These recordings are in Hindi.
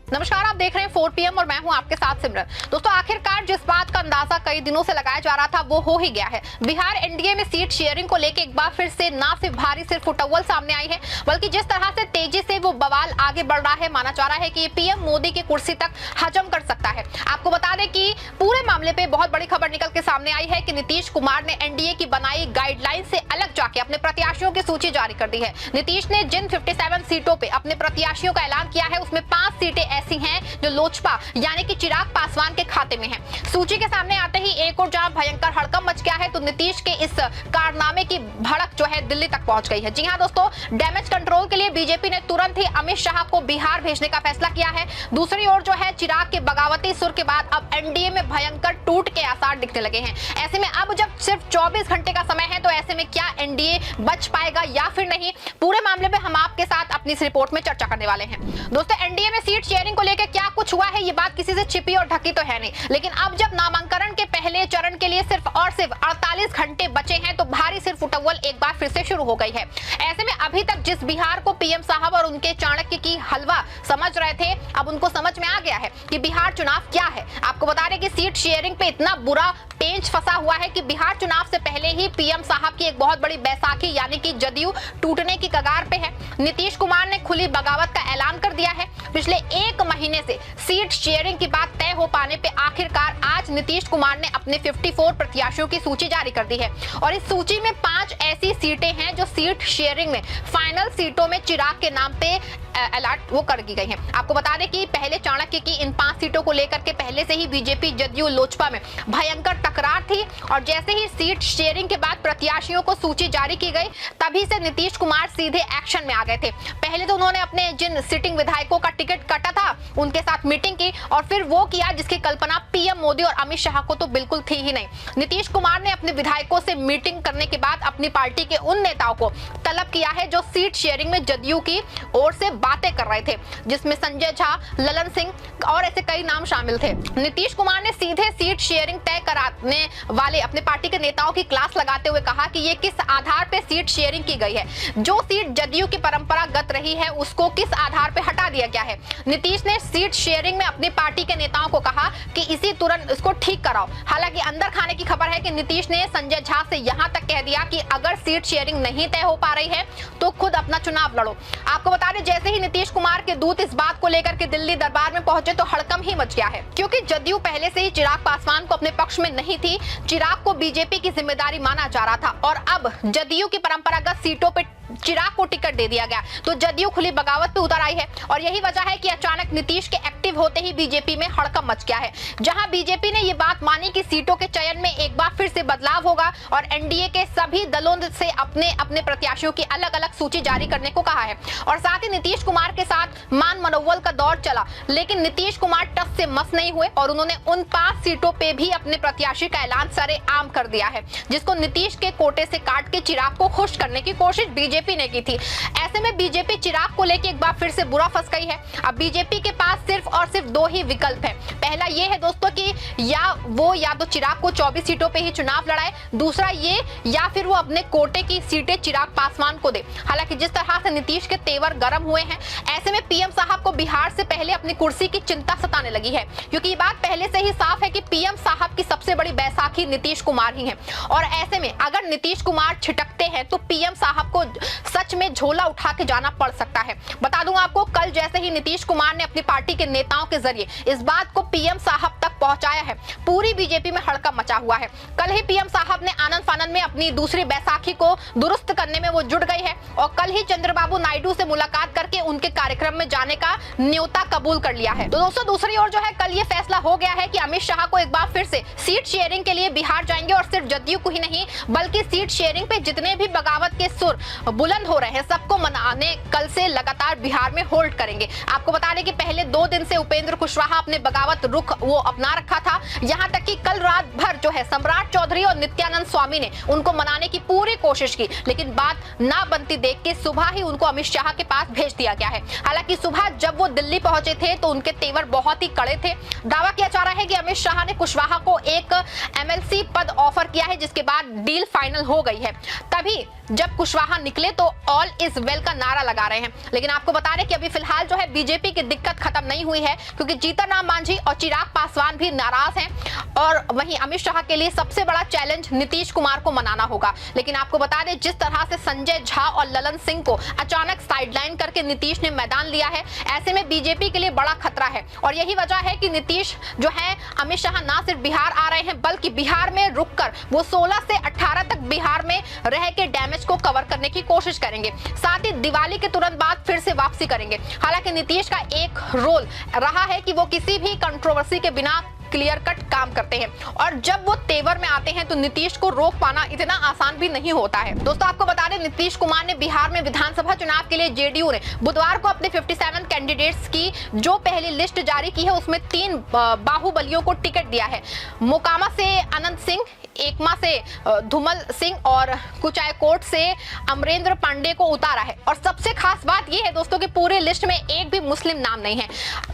नमस्कार, आप देख रहे हैं 4 PM और मैं हूं आपके साथ सिमरन। दोस्तों, आखिरकार जिस बात का अंदाजा कई दिनों से लगाया जा रहा था वो हो ही गया है। बिहार एनडीए में सीट शेयरिंग को लेकर एक बार फिर से ना सिर्फ भारी सिर फुटअव्वल सामने आई है, बल्कि जिस तरह से तेजी से वो बवाल आगे बढ़ रहा है, माना जा रहा है कि ये पीएम मोदी की कुर्सी तक हजम कर सकता है। आपको बता दें कि पूरे मामले पे बहुत बड़ी खबर निकल के सामने आई है कि नीतीश कुमार ने एनडीए की बनाई गाइडलाइन से अलग जाके अपने प्रत्याशियों की सूची जारी कर दी है। नीतीश ने जिन 57 सीटों पे अपने प्रत्याशियों का ऐलान किया है, उसमें 5 सीटें ऐसी हैं जो लोजपा यानी कि चिराग पासवान के खाते में हैं। सूची के सामने आते ही एक और जहां भयंकर हड़कंप मच गया है, तो नीतीश के इस कारनामे की भड़क जो है दिल्ली तक पहुंच गई है। जी हां दोस्तों, डैमेज कंट्रोल के लिए बीजेपी ने तुरंत ही अमित शाह को बिहार भेजने का फैसला किया है। दूसरी ओर जो है चिराग के बगावती सुर के बाद अब एनडीए में भयंकर टूट के आसार दिखने लगे हैं। ऐसे में अब जब सिर्फ 24 घंटे का समय है, तो ऐसे में क्या एनडीए बच पाएगा या फिर नहीं, पूरे मामले में हम आपके साथ अपनी इस रिपोर्ट में चर्चा करने वाले हैं। दोस्तों, एनडीए में सीट शेयरिंग को लेकर क्या कुछ हुआ है, ये बात किसी से छिपी और ढकी तो है नहीं, लेकिन अब जब नामांकन के पहले चरण के लिए सिर्फ 48 घंटे बचे हैं, तो भारी सिर फुटअव्वल एक बार फिर से शुरू हो गई है। ऐसे में अभी तक जिस बिहार को पीएम साहब और उनके चाणक्य की हलवा समझ रहे थे, अब उनको समझ में आ गया है कि बिहार चुनाव क्या है। आपको बता दें कि सीट शेयरिंग पे इतना बुरा पेंच फंसा हुआ है कि बिहार चुनाव से पहले ही पीएम साहब की एक बहुत बड़ी बैसाखी यानी कि जदयू टूटने की कगार पे है। नीतीश कुमार ने खुली बगावत का ऐलान कर दिया है। पिछले 1 महीने से सीट शेयरिंग की बात तय हो पाने पे आखिरकार आज नीतीश कुमार ने अपने 54 प्रत्याशियों की सूची जारी कर दी है, और इस सूची में 5 ऐसी सीटें हैं जो सीट शेयरिंग में फाइनल सीटों में चिराग के नाम पे अलर्ट वो कर दी गई हैं। आपको बता दें कि पहले चाणक्य की इन 5 सीटों को लेकर के पहले से ही बीजेपी जदयू लोजपा में भयंकर टकरार थी, और जैसे ही सीट शेयरिंग के बाद प्रत्याशियों को सूची जारी की गई, तभी से नीतीश कुमार सीधे एक्शन में आ गए थे। पहले तो उन्होंने अपने जिन सिटिंग विधायकों का टिकट काटा था उनके साथ मीटिंग की, और फिर वो किया जिसकी कल्पना पीएम मोदी और अमित शाह को तो बिल्कुल थी ही नहीं। नीतीश कुमार ने अपने विधायकों से मीटिंग करने के बाद अपनी पार्टी के उन नेताओं को तलब किया है जो सीट शेयरिंग में जदयू की ओर से बातें कर रहे थे, जिसमें संजय झा, ललन सिंह और ऐसे कई नाम शामिल थे। नीतीश कुमार ने सीधे सीट शेयरिंग तय कराने वाले अपने पार्टी के नेताओं की क्लास लगाते हुए कहा कि ये किस आधार पे सीट शेयरिंग की गई है, जो सीट जदयू की परंपरागत रही है उसको किस आधार पे हटा दिया गया है। नीतीश ने सीट शेयरिंग में अपनी पार्टी के नेताओं को कहा कि इसी तुरंत इसको ठीक कराओ। हालांकि अंदर खाने की खबर है कि नीतीश ने संजय झा से यहां तक कह दिया कि अगर सीट शेयरिंग नहीं तय हो पा रही है तो खुद अपना चुनाव लड़ो। आपको बता दें, जैसे ही नीतीश कुमार के दूत इस बात को लेकर के दिल्ली दरबार में पहुंचे तो हड़कंप ही मच गया है, क्योंकि जदयू पहले से ही चिराग पासवान को अपने पक्ष में नहीं थी। चिराग को बीजेपी की जिम्मेदारी माना जा रहा था, और अब जदयू की परंपरागत सीटों पे चिराग को टिकट दे दिया गया, तो जदयू खुली बगावत पे उतर आई है। और यही वजह है कि अचानक नीतीश के एक्टिव होते ही बीजेपी में हड़कंप मच गया है। जहां बीजेपी ने ये बात मानी कि सीटों के चयन में एक बार फिर से बदलाव होगा, और एनडीए के सभी दलों से अपने अपने प्रत्याशियों की अलग अलग सूची जारी करने को कहा है, और साथ ही नीतीश कुमार के साथ मान मनोबल का दौर चला। लेकिन नीतीश कुमार टस से मस नहीं हुए, और उन्होंने उन 5 सीटों पे भी अपने प्रत्याशी का ऐलान सरेआम कर दिया है, जिसको नीतीश के कोटे से काट के चिराग को खुश करने की कोशिश बीजेपी ने की थी। ऐसे में बीजेपी चिराग को लेकर एक बार फिर से बुरा फंस गई है। अब बीजेपी के पास सिर्फ और सिर्फ 2 ही विकल्प है। पहला ये है दोस्तों कि या तो चिराग को 24 सीटों पे ही चुनाव लड़ाए, दूसरा ये या फिर वो अपने कोटे की सीटें चिराग पासवान को दे। हालांकि जिस तरह से नीतीश के तेवर गर्म हुए हैं, ऐसे में पीएम साहब को बिहार से पहले अपनी कुर्सी की चिंता सताने लगी है, क्योंकि ये बात पहले से ही साफ है कि पीएम साहब की सबसे बड़ी बैसाखी नीतीश कुमार ही है। और ऐसे में अगर नीतीश कुमार छिटकते हैं तो पीएम साहब को सच में झोला उठा के जाना पड़ सकता है। बता दूं आपको, कल जैसे ही नीतीश कुमार ने अपनी पार्टी के नेताओं के जरिए इस बात को पीएम साहब तक पहुंचाया है, पूरी बीजेपी में हड़कंप मचा हुआ है। कल ही पीएम साहब ने आनंद फानंद में अपनी दूसरी बैसाखी को दुरुस्त करने में वो जुट गई है, और कल ही चंद्रबाबू नायडू से मुलाकात करके उनके कार्यक्रम में जाने का न्योता कबूल कर लिया है। तो दोस्तों, दूसरी ओर जो है कल ये फैसला हो गया है कि अमित शाह को एक बार फिर से सीट शेयरिंग के लिए बिहार जाएंगे, और सिर्फ जदयू को ही नहीं बल्कि सीट शेयरिंग पे जितने भी बगावत के सुर बुलंद हो रहे हैं सबको मनाने कल से लगातार बिहार में होल्ड करेंगे। आपको बता दें कि पहले 2 दिन से उपेंद्र कुशवाहा अपने बगावत रुख वो अपना रखा था, यहां तक कि कल रात भर जो है सम्राट चौधरी और नित्यानंद स्वामी ने उनको मनाने की पूरी कोशिश की, लेकिन बात ना बनती देख के सुबह ही उनको अमित शाह के पास भेज दिया गया है। हालांकि सुबह जब वो दिल्ली पहुंचे थे तो उनके तेवर बहुत ही कड़े थे। दावा किया जा रहा है कि अमित शाह ने कुशवाहा को एक एमएलसी पद ऑफर किया है, जिसके बाद डील फाइनल हो गई है। तभी जब कुशवाहा निकले तो ऑल इज वेल का नारा लगा रहे हैं। लेकिन आपको बता दें कि अभी फिलहाल जो है बीजेपी की दिक्कत खत्म नहीं हुई है, क्योंकि जीतन राम मांझी और चिराग पासवान भी नाराज हैं और वहीं अमित शाह के लिए सबसे बड़ा चैलेंज नीतीश कुमार को मनाना होगा। लेकिन आपको बता दें, जिस तरह से संजय झा और ललन सिंह को अचानक साइडलाइन करके नीतीश ने मैदान लिया है, ऐसे में बीजेपी के लिए बड़ा खतरा है। और यही वजह है कि नीतीश जो है, अमित शाह ना सिर्फ बिहार आ रहे हैं बल्कि बिहार में रुककर वो 16 से 18 तक बिहार में रह के डैमेज को कवर करने की कोशिश करेंगे। साथ ही दिवाली के तुरंत बाद फिर से वापसी करेंगे। हालांकि नीतीश का एक रोल रहा है कि वो किसी भी कंट्रोवर्सी के बिना क्लियर कट काम करते हैं, और जब वो तेवर में आते हैं तो नीतीश को रोक पाना इतना आसान भी नहीं होता है। दोस्तों आपको बता दें, नीतीश कुमार ने बिहार में विधानसभा चुनाव के लिए जेडीयू ने बुधवार को अपने 57 कैंडिडेट्स की जो पहली लिस्ट जारी की है, उसमें 3 बाहुबलियों को टिकट दिया है। मोकामा से अनंत सिंह, एकमा से धुमल सिंह और कुचायकोट से अमरेंद्र पांडे को उतारा है। और सबसे खास बात यह है दोस्तों कि पूरे लिस्ट में एक भी मुस्लिम नाम नहीं है।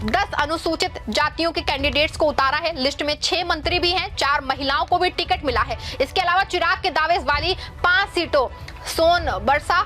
10 अनुसूचित जातियों के कैंडिडेट्स को उतारा है। लिस्ट में 6 मंत्री भी हैं, 4 महिलाओं को भी टिकट मिला है। इसके अलावा चिराग के दावे वाली 5 सीटों सोनबरसा,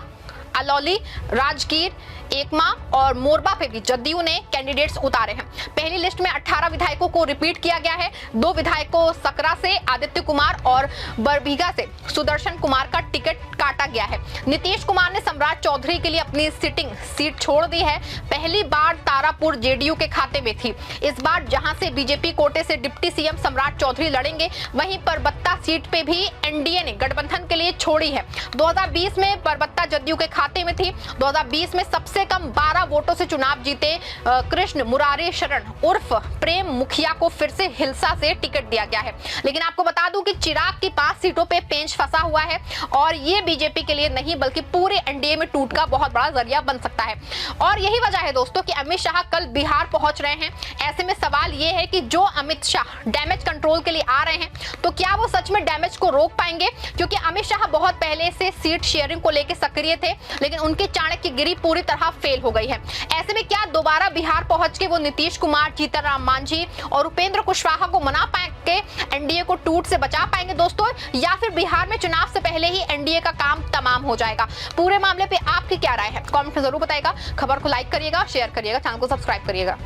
अलौली, राजगीर, एकमा और मोरबा पे भी जदयू ने कैंडिडेट्स उतारे हैं। पहली लिस्ट में 18 विधायकों को रिपीट किया गया है। 2 विधायकों सकरा से आदित्य कुमार और बरबीघा से सुदर्शन कुमार का टिकट काटा गया है। नीतीश कुमार ने सम्राट चौधरी के लिए अपनी सिटिंग सीट छोड़ दी है। पहली बार तारापुर जेडीयू के खाते में थी। इस बार जहां से बीजेपी कोटे से डिप्टी सीएम सम्राट चौधरी लड़ेंगे, वहीं परबत्ता सीट पे भी एनडीए ने गठबंधन के लिए छोड़ी है। 2020 में परबत्ता जदयू के खाते में थी। 2020 में सबसे कम 12 वोटों से चुनाव जीते कृष्ण मुरारी शरण उर्फ प्रेम मुखिया को फिर से हिलसा से टिकट दिया गया है। लेकिन आपको बता दूं कि चिराग की 5 सीटों पे पेंच फंसा हुआ है और ये बीजेपी के लिए नहीं बल्कि पूरे एनडीए में टूट का बहुत बड़ा जरिया बन सकता है। और यही वजह है दोस्तों कि अमित शाह कल बिहार पहुंच रहे हैं। ऐसे में सवाल ये है कि जो अमित शाह डैमेज कंट्रोल के लिए आ रहे हैं, तो क्या वो सच में डैमेज को रोक पाएंगे? क्योंकि अमित शाह बहुत पहले से सीट शेयरिंग को लेकर सक्रिय थे, लेकिन उनकी चाणक्यगिरी पूरी तरह फेल हो गई है। ऐसे में क्या दोबारा बिहार पहुंच के वो नीतीश कुमार, जीतन राम मांझी और उपेंद्र कुशवाहा को मना पाएंगे, एनडीए को टूट से बचा पाएंगे दोस्तों, या फिर बिहार में चुनाव से पहले ही एनडीए का काम तमाम हो जाएगा? पूरे मामले पे आपकी क्या राय है? कमेंट में जरूर बताइएगा। खबर को लाइक करिएगा, शेयर करिएगा, चैनल को सब्सक्राइब करिएगा।